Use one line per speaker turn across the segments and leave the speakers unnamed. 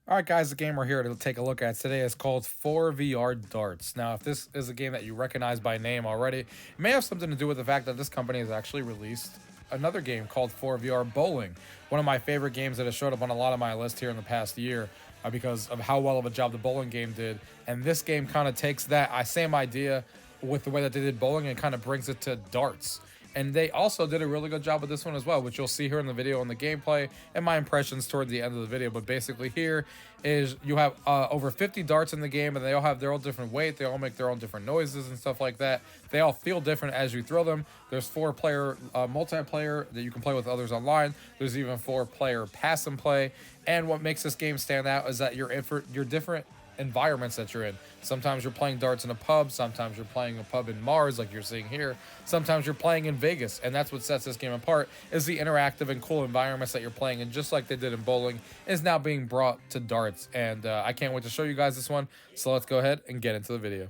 All right, guys, the game we're here to take a look at today is called ForeVR Darts. Now, if this is a game that you recognize by name already, it may have something to do with the fact that this company has actually released another game called ForeVR Bowling, one of my favorite games that has showed up on a lot of my list here in the past year because of how well of a job the bowling game did. And this game kind of takes that same idea with the way that they did bowling and kind of brings it to darts. And they also did a really good job with this one as well, which you'll see here in the video and the gameplay and my impressions toward the end of the video. But basically here is you have over 50 darts in the game, and they all have their own different weight. They all make their own different noises and stuff like that. They all feel different as you throw them. There's 4-player multiplayer that you can play with others online. There's even 4-player pass and play. And what makes this game stand out is that you're different environments that you're in. Sometimes you're playing darts in a pub, sometimes you're playing a pub in Mars like you're seeing here, sometimes you're playing in Vegas, and that's what sets this game apart is the interactive and cool environments that you're playing in, just like they did in bowling, is now being brought to darts. And I can't wait to show you guys this one, so let's go ahead and get into the video.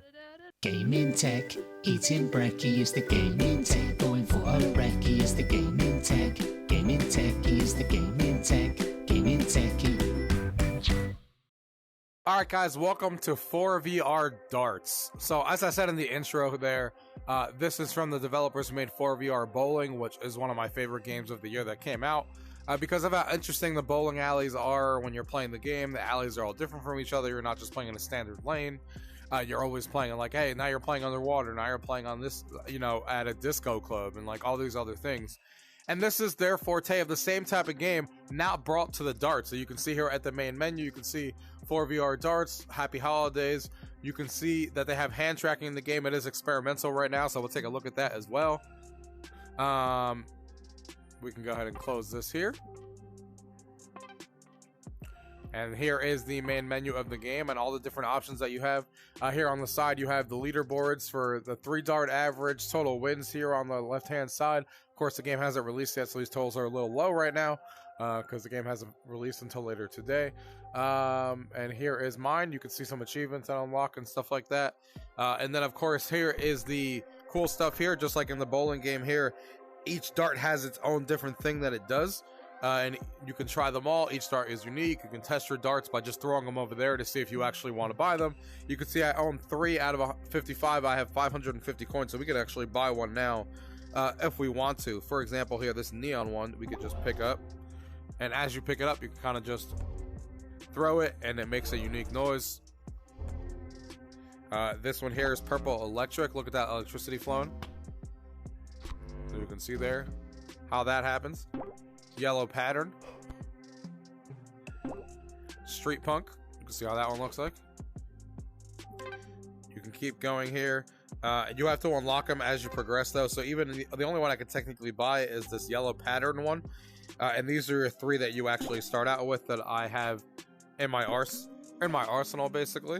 Gaming tech, eating brekkie is the gaming tech, going for a brekkie is the gaming tech, gaming tech is the gaming tech, gaming techie.
Alright guys, welcome to ForeVR Darts. So as I said in the intro there, this is from the developers who made ForeVR Bowling, which is one of my favorite games of the year that came out. Because of how interesting the bowling alleys are when you're playing the game. The alleys are all different from each other. You're not just playing in a standard lane. You're always playing like, hey, now you're playing underwater. Now you're playing on this, at a disco club and like all these other things. And this is their forte of the same type of game, now brought to the darts. So you can see here at the main menu, you can see ForeVR Darts, Happy Holidays. You can see that they have hand tracking in the game. It is experimental right now, so we'll take a look at that as well. We can go ahead and close this here. And here is the main menu of the game and all the different options that you have. Here on the side, you have the leaderboards for the 3-dart average, total wins here on the left-hand side. Of course, the game hasn't released yet, so these totals are a little low right now because the game hasn't released until later today. And here is mine. You can see some achievements that unlock and stuff like that. And then, of course, here is the cool stuff here, just like in the bowling game here. Each dart has its own different thing that it does. And you can try them all. Each dart is unique. You can test your darts by just throwing them over there to see if you actually want to buy them. You can see I own 3 out of 55. I have 550 coins, so we could actually buy one now if we want to. For example, here, this neon one, we could just pick up. And as you pick it up, you can kind of just throw it, and it makes a unique noise. This one here is purple electric. Look at that electricity flowing. So you can see there how that happens. Yellow pattern. Street punk. You can see how that one looks like. You can keep going here. You have to unlock them as you progress though. So even the only one I could technically buy is this yellow pattern one. And these are 3 that you actually start out with that I have in my arsenal basically.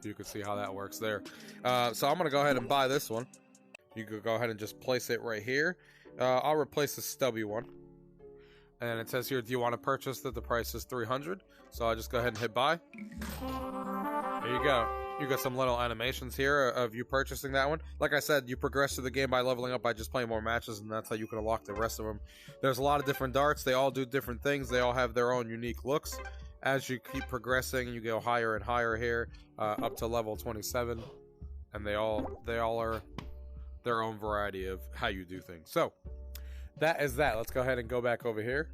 You can see how that works there. So I'm gonna go ahead and buy this one. You could go ahead and just place it right here. I'll replace the stubby one. And it says here, do you want to purchase that? The price is 300. So I'll just go ahead and hit buy. There you go. You got some little animations here of you purchasing that one. Like I said, you progress through the game by leveling up by just playing more matches, and that's how you can unlock the rest of them. There's a lot of different darts. They all do different things. They all have their own unique looks. As you keep progressing, you go higher and higher here, up to level 27. And they all are their own variety of how you do things. So that is that. Let's go ahead and go back over here.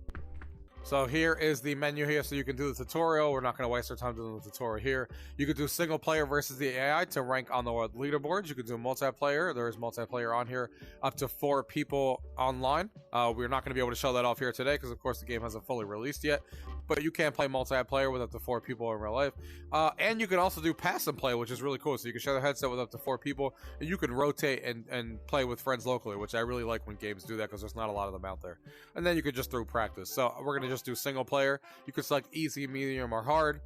So here is the menu here, so you can do the tutorial. We're not going to waste our time doing the tutorial here. You could do single player versus the AI to rank on the leaderboards. You could do multiplayer. There is multiplayer on here, up to 4 people online. We're not going to be able to show that off here today because, of course, the game hasn't fully released yet. But you can play multiplayer with up to 4 people in real life. And you can also do pass and play, which is really cool. So you can share the headset with up to 4 people. And you can rotate and play with friends locally, which I really like when games do that because there's not a lot of them out there. And then you could just through practice. So we're going to just do single player. You can select easy, medium, or hard.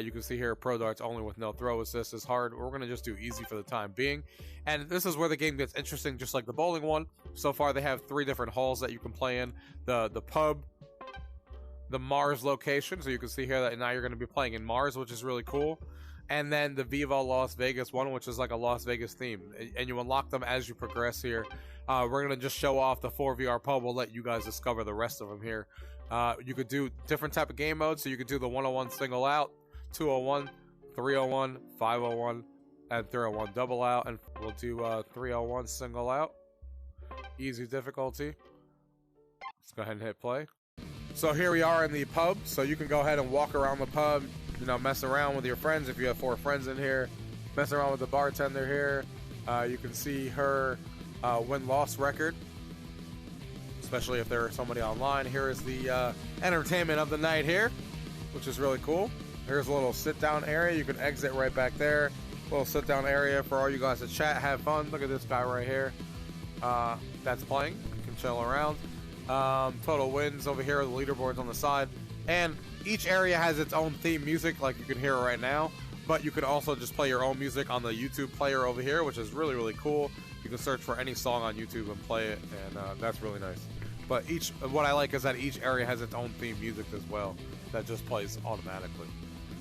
You can see here pro darts only with no throw assist is hard. We're going to just do easy for the time being. And this is where the game gets interesting, just like the bowling one. So far they have 3 different halls that you can play in. The pub, the Mars location. So you can see here that now you're going to be playing in Mars, which is really cool. and then the Viva Las Vegas one, which is like a Las Vegas theme, and you unlock them as you progress here. We're gonna just show off the ForeVR Bowl. We'll let you guys discover the rest of them here. You could do different type of game modes, so you could do the 101 single out, 201, 301, 501, and 301 double out, and we'll do 301 single out. Easy difficulty. Let's go ahead and hit play. So here we are in the pub, so you can go ahead and walk around the pub, you know, mess around with your friends if you have 4 friends in here, mess around with the bartender here. You can see her win-loss record, especially if there's somebody online. Here is the entertainment of the night here, which is really cool. Here's a little sit-down area. You can exit right back there. Little sit-down area for all you guys to chat, have fun. Look at this guy right here. That's playing. You can chill around. Total wins over here. The leaderboards on the side. And each area has its own theme music, like you can hear right now. But you can also just play your own music on the YouTube player over here, which is really, really cool. You can search for any song on YouTube and play it, and that's really nice. But what I like is that each area has its own theme music as well that just plays automatically.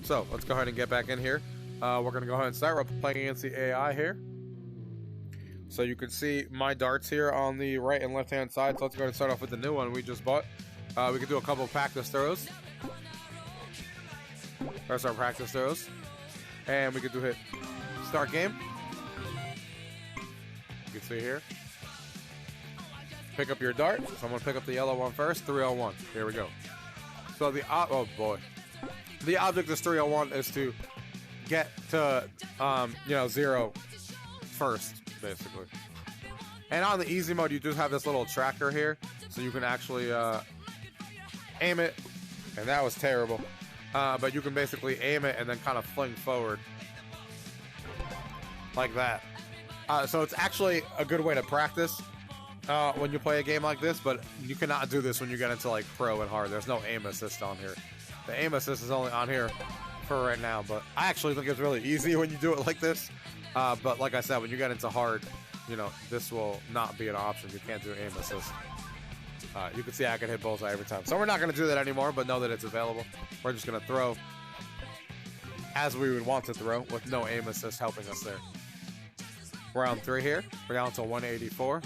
So let's go ahead and get back in here. We're going to go ahead and start. We're playing against the AI here. So you can see my darts here on the right and left hand side. So let's go ahead and start off with the new one we just bought. We can do a couple of practice throws. There's our practice throws. And we can do hit start game. You can see here. Pick up your dart. So I'm going to pick up the yellow one first. 301. Here we go. So oh boy. The object is 301 is to get to, 0 first, basically. And on the easy mode, you do have this little tracker here, so you can actually aim it, and that was terrible. But you can basically aim it and then kind of fling forward like that. So it's actually a good way to practice when you play a game like this, but you cannot do this when you get into like pro and hard. There's no aim assist on here. The aim assist is only on here for right now, but I actually think it's really easy when you do it like this. But like I said, when you get into hard, this will not be an option. You can't do aim assist. You can see I can hit bullseye every time. So we're not going to do that anymore, but know that it's available. We're just going to throw as we would want to throw with no aim assist helping us there. Round 3 here. We're down to 184.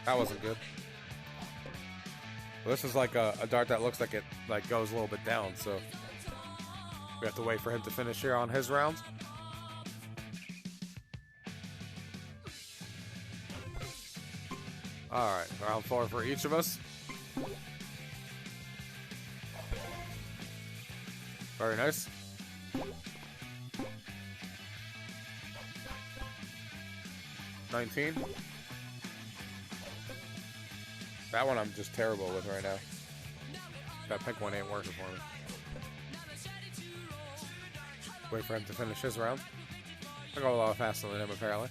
That wasn't good. Well, this is like a dart that looks like it goes a little bit down, so we have to wait for him to finish here on his round. Alright, round 4 for each of us. Very nice. $19. That one I'm just terrible with right now. That pink one ain't working for me. Wait for him to finish his round. I go a lot faster than him, apparently.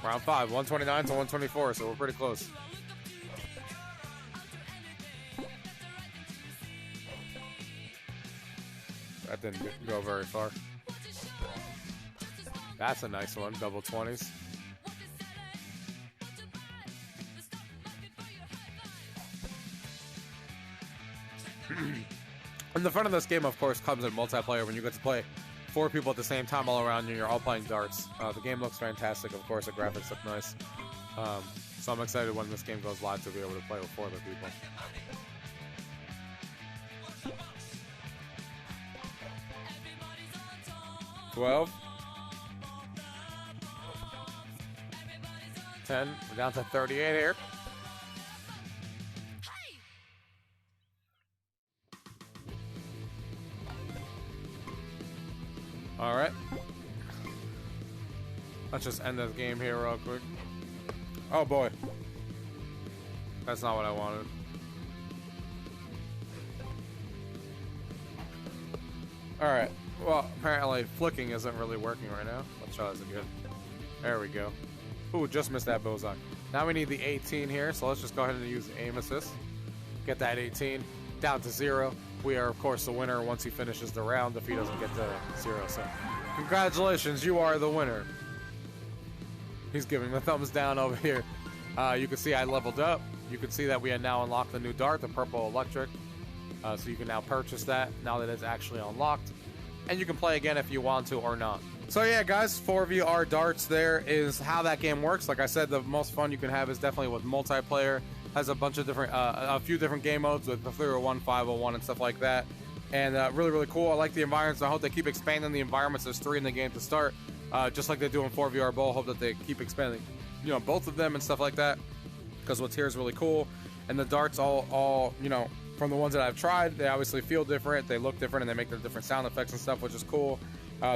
Round 5, 129 to 124, so we're pretty close. That didn't go very far. That's a nice one, double 20s. And the fun of this game, of course, comes in multiplayer when you get to play 4 people at the same time all around you and you're all playing darts. The game looks fantastic. Of course, the graphics look nice. So I'm excited when this game goes live to be able to play with 4 other people. $12. 10. We're down to 38 here. Alright. Let's just end this game here real quick. Oh boy. That's not what I wanted. Alright. Well, apparently flicking isn't really working right now. Let's try this again. There we go. Ooh, just missed that bullseye. Now we need the 18 here, so let's just go ahead and use the aim assist. Get that 18 down to 0. We are, of course, the winner once he finishes the round if he doesn't get to 0. So, congratulations, you are the winner. He's giving the thumbs down over here. You can see I leveled up. you can see that we have now unlocked the new dart, the purple electric. So you can now purchase that now that it's actually unlocked. And you can play again if you want to or not. So yeah, guys, ForeVR Darts there is how that game works. Like I said, the most fun you can have is definitely with multiplayer. Has a bunch of different, a few different game modes with the 301, 501, and stuff like that. And really, really cool. I like the environments. I hope they keep expanding the environments. There's 3 in the game to start, just like they do in ForeVR Bowl. Hope that they keep expanding, you know, both of them and stuff like that. Because what's here is really cool. And the darts all, you know, from the ones that I've tried, they obviously feel different. They look different, and they make the different sound effects and stuff, which is cool.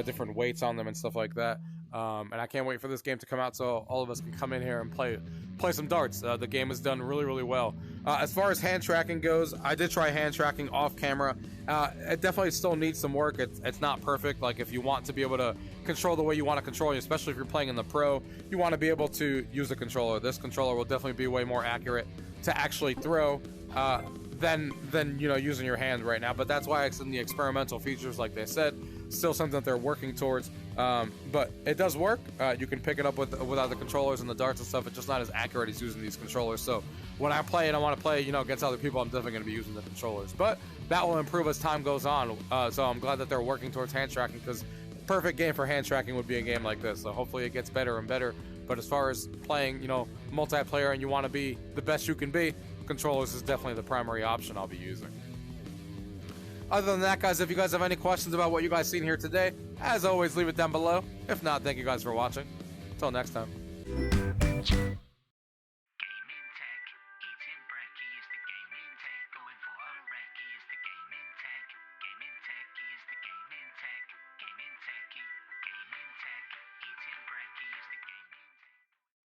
Different weights on them and stuff like that. And I can't wait for this game to come out so all of us can come in here and play some darts. The game is done really, really well. As far as hand tracking goes, I did try hand tracking off camera. It definitely still needs some work. It's not perfect. Like, if you want to be able to control the way you want to control, especially if you're playing in the pro, you want to be able to use a controller. This controller will definitely be way more accurate to actually throw than you know, using your hand right now. But that's why it's in the experimental features, like they said. Still something that they're working towards, but it does work. You can pick it up without the controllers and the darts and stuff. It's just not as accurate as using these controllers. So when I play and I want to play, you know, against other people, I'm definitely going to be using the controllers. But that will improve as time goes on. So I'm glad that they're working towards hand tracking, because perfect game for hand tracking would be a game like this. So hopefully it gets better and better. But as far as playing, you know, multiplayer and you want to be the best you can be, controllers is definitely the primary option I'll be using. Other than that, guys, if you guys have any questions about what you guys seen here today, as always, leave it down below. If not, thank you guys for watching. Until next time.